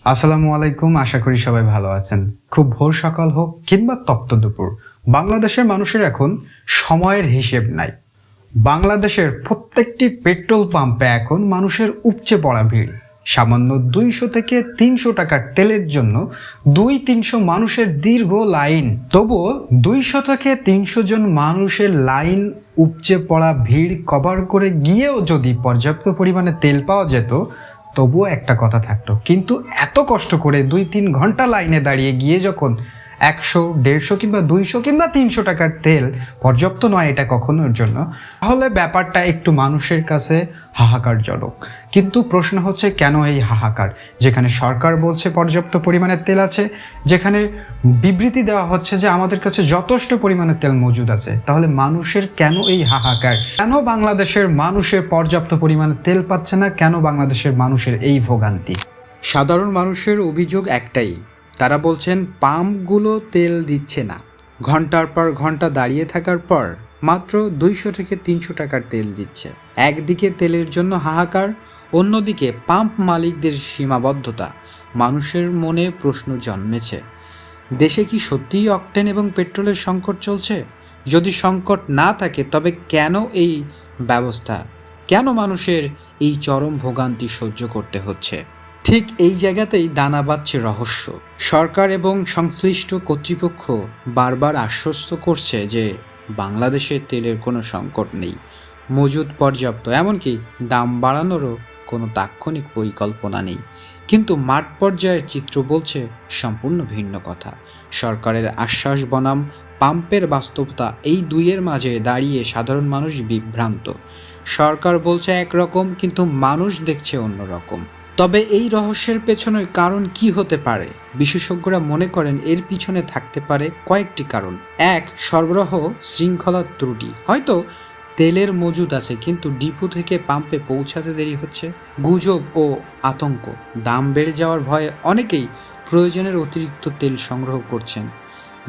আসসালামু আলাইকুম, আশা করি সবাই ভালো আছেন। খুব ভোর সকাল হোক কিংবা তপ্ত দুপুর, বাংলাদেশের মানুষের এখন সময়ের হিসেব নাই। বাংলাদেশের প্রত্যেকটি পেট্রোল পাম্পে এখন মানুষের উপচে পড়া ভিড়। সামান্য 200 থেকে 300 টাকার তেলের জন্য 200-300 মানুষের দীর্ঘ লাইন। তবুও 200 থেকে 300 জন মানুষের লাইন, উপচে পড়া ভিড় কভার করে গিয়েও যদি পর্যাপ্ত পরিমাণে তেল পাওয়া যেত তবুও একটা কথা থাকতো। কিন্তু এত কষ্ট করে 2-3 ঘন্টা লাইনে দাঁড়িয়ে গিয়ে যখন 100, 150 কিংবা 200 কিংবা 300 টাকার তেল পর্যাপ্ত নয় এটা কখনোর জন্য, তাহলে ব্যাপারটা একটু মানুষের কাছে হাহাকারজনক। কিন্তু প্রশ্ন হচ্ছে কেন এই হাহাকার? যেখানে সরকার বলছে পর্যাপ্ত পরিমাণে তেল আছে, যেখানে বিবৃতি দেওয়া হচ্ছে যে আমাদের কাছে যথেষ্ট পরিমাণে তেল মজুদ আছে, তাহলে মানুষের কেন এই হাহাকার? কেন বাংলাদেশের মানুষের পর্যাপ্ত পরিমাণে তেল পাচ্ছে না? কেন বাংলাদেশের মানুষের এই ভোগান্তি? সাধারণ মানুষের অভিযোগ একটাই, তারা বলছেন পাম্পগুলো তেল দিচ্ছে না। ঘন্টার পর ঘন্টা দাঁড়িয়ে থাকার পর মাত্র 200 থেকে 300 টাকার তেল দিচ্ছে। একদিকে তেলের জন্য হাহাকার, অন্যদিকে পাম্প মালিকদের সীমাবদ্ধতা। মানুষের মনে প্রশ্ন জন্মেছে, দেশে কি সত্যিই অকটেন এবং পেট্রোলের সংকট চলছে? যদি সংকট না থাকে তবে কেন এই ব্যবস্থা? কেন মানুষের এই চরম ভোগান্তি সহ্য করতে হচ্ছে? ঠিক এই জায়গাতেই দানা বাঁধছে রহস্য। সরকার এবং সংশ্লিষ্ট কর্তৃপক্ষ বারবার আশ্বস্ত করছে যে বাংলাদেশে তেলের কোনো সংকট নেই, মজুদ পর্যাপ্ত, এমনকি দাম বাড়ানোরও কোনো তাৎক্ষণিক পরিকল্পনা নেই। কিন্তু মাঠ পর্যায়ের চিত্র বলছে সম্পূর্ণ ভিন্ন কথা। সরকারের আশ্বাস বনাম পাম্পের বাস্তবতা, এই দুইয়ের মাঝে দাঁড়িয়ে সাধারণ মানুষ বিভ্রান্ত। সরকার বলছে একরকম, কিন্তু মানুষ দেখছে অন্যরকম। তবে এই রহস্যের পেছনে কারণ কি হতে পারে? বিশেষজ্ঞরা মনে করেন এর পিছনে থাকতে পারে কয়েকটি কারণ। 1. সরবরাহ শৃঙ্খলার ত্রুটি। হয়তো তেলের মজুদ আছে কিন্তু ডিপো থেকে পাম্পে পৌঁছাতে দেরি হচ্ছে। গুজব ও আতঙ্ক, দাম বেড়ে যাওয়ার ভয়ে অনেকেই প্রয়োজনের অতিরিক্ত তেল সংগ্রহ করছেন,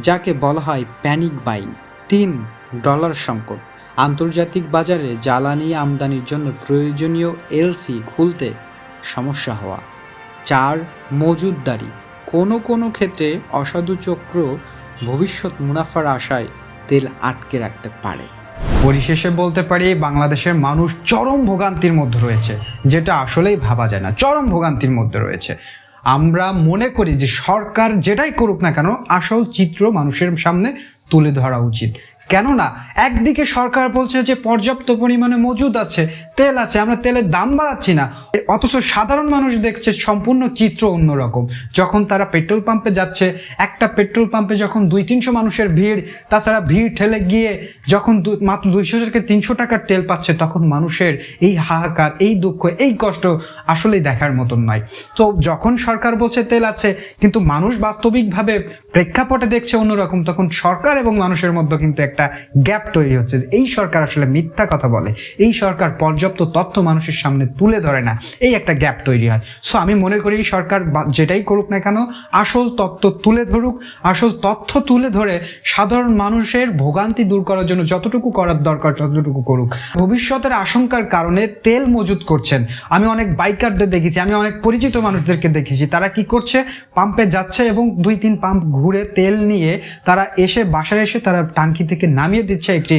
যাকে বলা হয় প্যানিক বাইং। 3. ডলার সংকট। আন্তর্জাতিক বাজারে জ্বালানি আমদানির জন্য প্রয়োজনীয় এলসি খুলতে সমস্যা হওয়া। 4. মজুদদারি। কোনো ক্ষেত্রে অসাধু চক্র ভবিষ্যৎ মুনাফার আশায় তেল আটকে রাখতে পারে। পরিশেষে বলতে পারি বাংলাদেশের মানুষ চরম ভোগান্তির মধ্যে রয়েছে, যেটা আসলেই ভাবা যায় না। চরম ভোগান্তির মধ্যে রয়েছে। আমরা মনে করি যে সরকার যেটাই করুক না কেন আসল চিত্র মানুষের সামনে তুলে ধরা উচিত। কেননা একদিকে সরকার বলছে যে পর্যাপ্ত পরিমাণে মজুদ আছে, তেল আছে, আমরা তেলের দাম বাড়াচ্ছি না, অথচ সাধারণ মানুষ দেখছে সম্পূর্ণ চিত্র অন্যরকম। যখন তারা পেট্রোল পাম্পে যাচ্ছে, একটা পেট্রোল পাম্পে যখন 200-300 মানুষের ভিড়, তাছাড়া ভিড় ঠেলে গিয়ে যখন মাত্র 200 থেকে 300 টাকার তেল পাচ্ছে, তখন মানুষের এই হাহাকার, এই দুঃখ, এই কষ্ট আসলেই দেখার মতন নয়। তো যখন সরকার বলছে তেল আছে কিন্তু মানুষ বাস্তবিকভাবে প্রেক্ষাপটে দেখছে অন্যরকম, তখন সরকার এবং মানুষের মধ্যে কিন্তু একটা গ্যাপ তৈরি হচ্ছে। এই সরকার আসলে মিথ্যা কথা বলে, এই সরকার পর্যাপ্ত তথ্য মানুষের সামনে তুলে ধরে না, এই একটা গ্যাপ তৈরি হয়। সো আমি মনে করি সরকার যেটাই করুক না কেন আসল তথ্য তুলে ধরুক, আসল তথ্য তুলে ধরে সাধারণ মানুষের ভোগান্তি দূর করার জন্য যতটুকু করার দরকার ততটুকু করুক। ভবিষ্যতের আশঙ্কার কারণে তেল মজুদ করছেন। আমি অনেক বাইকারদের দেখেছি, আমি অনেক পরিচিত মানুষদেরকে দেখেছি, তারা কি করছে, পাম্পে যাচ্ছে এবং 2-3 পাম্প ঘুরে তেল নিয়ে তারা এসে বাসায় এসে তারা টাঙ্কি থেকে নামিয়ে দিচ্ছে একটি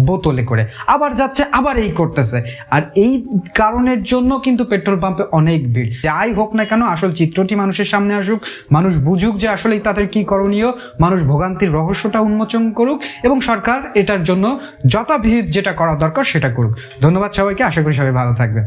বোতলে করে, আবার যাচ্ছে, আবার এই করতেছে। আর এই কারণের জন্য কিন্তু পেট্রোল পাম্পে অনেক ভিড়। যাই হোক না কেন আসল চিত্রটি মানুষের সামনে আসুক, মানুষ বুঝুক যে আসলেই তাদের কি করণীয়, মানুষ ভোগান্তির রহস্যটা উন্মোচন করুক এবং সরকার এটার জন্য যথাবিহিত যেটা করা দরকার সেটা করুক। ধন্যবাদ সবাইকে, আশা করি সবাই ভালো থাকবেন।